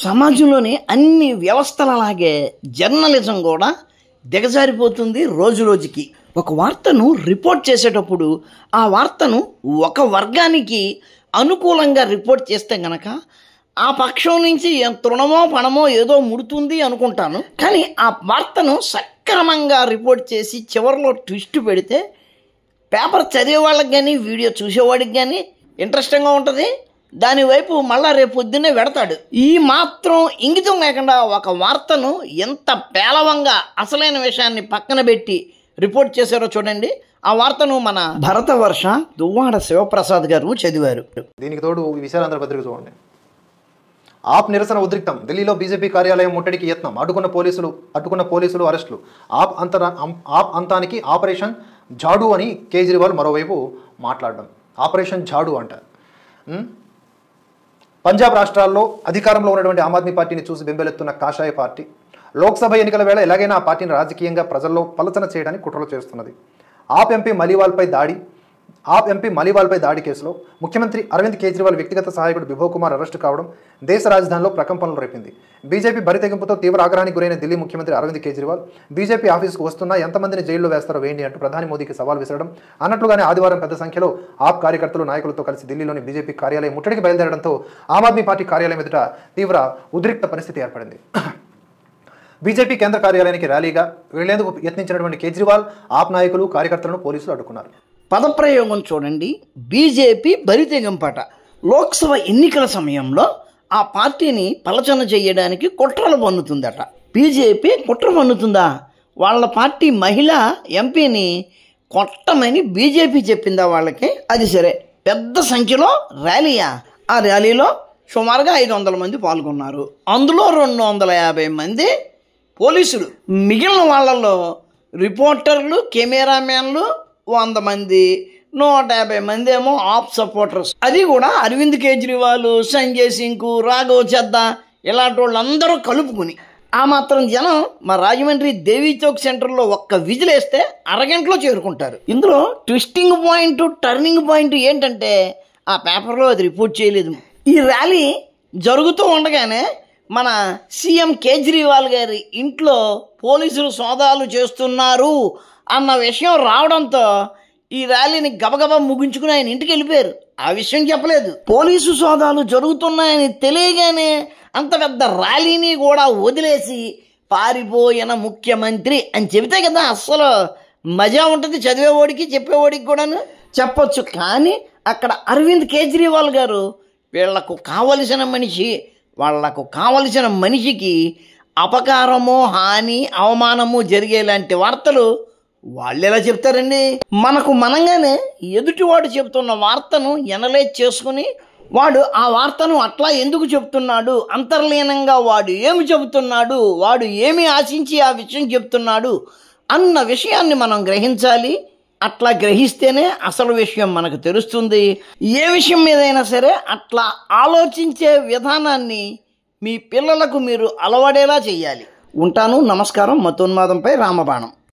సమాజంలోని అన్ని వ్యవస్థలలాగే జర్నలిజం కూడా దిగజారిపోతుంది రోజు రోజుకి. ఒక వార్తను రిపోర్ట్ చేసేటప్పుడు ఆ వార్తను ఒక వర్గానికి అనుకూలంగా రిపోర్ట్ చేస్తే గనక ఆ పక్షం నుంచి తృణమో పణమో ఏదో ముడుతుంది అనుకుంటాను. కానీ ఆ వార్తను సక్రమంగా రిపోర్ట్ చేసి చివరిలో ట్విస్ట్ పెడితే పేపర్ చదివే వాళ్ళకి కానీ వీడియో చూసేవాడికి కానీ ఇంట్రెస్టింగ్గా ఉంటుంది. దానివైపు మళ్ళా రేపు పొద్దున్నే వెడతాడు. ఈ మాత్రం ఇంగితం లేకుండా ఒక వార్తను ఎంత పేలవంగా అసలైన విషయాన్ని పక్కన పెట్టి రిపోర్ట్ చేశారో చూడండి. ఆ వార్తను మన భరతవర్ష దువ్వాడ శివప్రసాద్ గారు చదివారు. దీనికి తోడు ఈ విశాలాంధ్ర పత్రిక చూడండి. ఆప్ నిరసన ఉద్రిక్తం, ఢిల్లీలో బీజేపీ కార్యాలయం ముట్టడికి యత్నం, అడ్డుకున్న పోలీసులు అరెస్టులు, ఆప్ అంతానికి ఆపరేషన్ జాడు అని కేజ్రీవాల్ మరోవైపు మాట్లాడడం. ఆపరేషన్ జాడు అంట. పంజాబ్ రాష్ట్రాల్లో అధికారంలో ఉన్నటువంటి ఆమ్ ఆద్మీ పార్టీని చూసి బెంబెలెత్తున్న కాషాయ పార్టీ లోక్సభ ఎన్నికల వేళ ఎలాగైనా ఆ పార్టీని రాజకీయంగా ప్రజల్లో పలచన చేయడానికి కుట్రలు చేస్తున్నది. ఆప్ ఎంపీ మలీవాల్పై దాడి కేసులో ముఖ్యమంత్రి అరవింద్ కేజ్రీవాల్ వ్యక్తిగత సహాయకుడు బిభవ్ కుమార్ అరెస్టు కావడం దేశ రాజధానిలో ప్రకంపనలు రేపింది. బీజేపీ బరితెగింపుతో తీవ్ర ఆగ్రహానికి గురైన ఢిల్లీ ముఖ్యమంత్రి అరవింద్ కేజ్రీవాల్ బీజేపీ ఆఫీసుకు వస్తున్నా ఎంతమందిని జైల్లో వేస్తారో వేయండి అంటూ ప్రధాని మోదీకి సవాల్ విసరడం. అన్నట్లుగానే ఆదివారం పెద్ద సంఖ్యలో ఆప్ కార్యకర్తలు నాయకులతో కలిసి ఢిల్లీలోని బీజేపీ కార్యాలయం ముట్టడికి బయలుదేరడంతో ఆమ్ ఆద్మీ పార్టీ కార్యాలయం ఎదుట తీవ్ర ఉద్రిక్త పరిస్థితి ఏర్పడింది. బీజేపీ కేంద్ర కార్యాలయానికి ర్యాలీగా వెళ్లేందుకు యత్నించినటువంటి కేజ్రీవాల్ ఆప్ నాయకులు కార్యకర్తలను పోలీసులు అడ్డుకున్నారు. పదప్రయోగం చూడండి. బీజేపీ బరితెగింపట. లోక్సభ ఎన్నికల సమయంలో ఆ పార్టీని పలచన చేయడానికి కుట్రలు పన్నుతుందట. బీజేపీ కుట్ర పన్నుతుందా? వాళ్ళ పార్టీ మహిళా ఎంపీని కొట్టమని బీజేపీ చెప్పిందా వాళ్ళకి? అది సరే, పెద్ద సంఖ్యలో ర్యాలీయా? ఆ ర్యాలీలో సుమారుగా 500 మంది పాల్గొన్నారు. అందులో 250 మంది పోలీసులు. మిగిలిన వాళ్ళల్లో రిపోర్టర్లు, కెమెరామ్యాన్లు 100 మంది, 150 మంది ఏమో ఆప్ సపోర్టర్స్. అది కూడా అరవింద్ కేజ్రీవాల్, సంజయ్ సింగ్, రాఘవ్ చద్దా ఇలాంటి వాళ్ళందరూ కలుపుకుని. ఆ మాత్రం జనం మా రాజమండ్రి దేవీ చౌక్ సెంటర్లో ఒక్క విజిల్ వేస్తే అరగంటలో చేరుకుంటారు. ఇందులో ట్విస్టింగ్ పాయింట్, టర్నింగ్ పాయింట్ ఏంటంటే ఆ పేపర్లో అది రిపోర్ట్ చేయలేదు. ఈ ర్యాలీ జరుగుతూ ఉండగానే మన సీఎం కేజ్రీవాల్ గారి ఇంట్లో పోలీసులు సోదాలు చేస్తున్నారు అన్న విషయం రావడంతో ఈ ర్యాలీని గబగబా ముగించుకుని ఆయన ఇంటికి వెళ్ళిపోయారు. ఆ విషయం చెప్పలేదు. పోలీసు సోదాలు జరుగుతున్నాయని తెలియగానే అంత పెద్ద ర్యాలీని కూడా వదిలేసి పారిపోయిన ముఖ్యమంత్రి అని చెబితే కదా అస్సలు మజా ఉంటుంది. చదివేవాడికి చెప్పేవాడికి కూడాను చెప్పొచ్చు. కానీ అక్కడ అరవింద్ కేజ్రీవాల్ గారు వాళ్లకు కావలసిన మనిషికి అపకారము, హాని, అవమానము జరిగేలాంటి వార్తలు వాళ్ళు ఎలా చెప్తారండి? మనకు మనంగానే ఎదుటివాడు చెప్తున్న వార్తను ఎనలైజ్ చేసుకుని వాడు ఆ వార్తను అట్లా ఎందుకు చెప్తున్నాడు, అంతర్లీనంగా వాడు ఏమి చెబుతున్నాడు, వాడు ఏమి ఆశించి ఆ విషయం చెప్తున్నాడు అన్న విషయాన్ని మనం గ్రహించాలి. అట్లా గ్రహిస్తేనే అసలు విషయం మనకు తెలుస్తుంది. ఏ విషయం మీదైనా సరే అట్లా ఆలోచించే విధానాన్ని మీ పిల్లలకు మీరు అలవడేలా చేయాలి. ఉంటాను. నమస్కారం. మతోన్మాదంపై రామబాణం.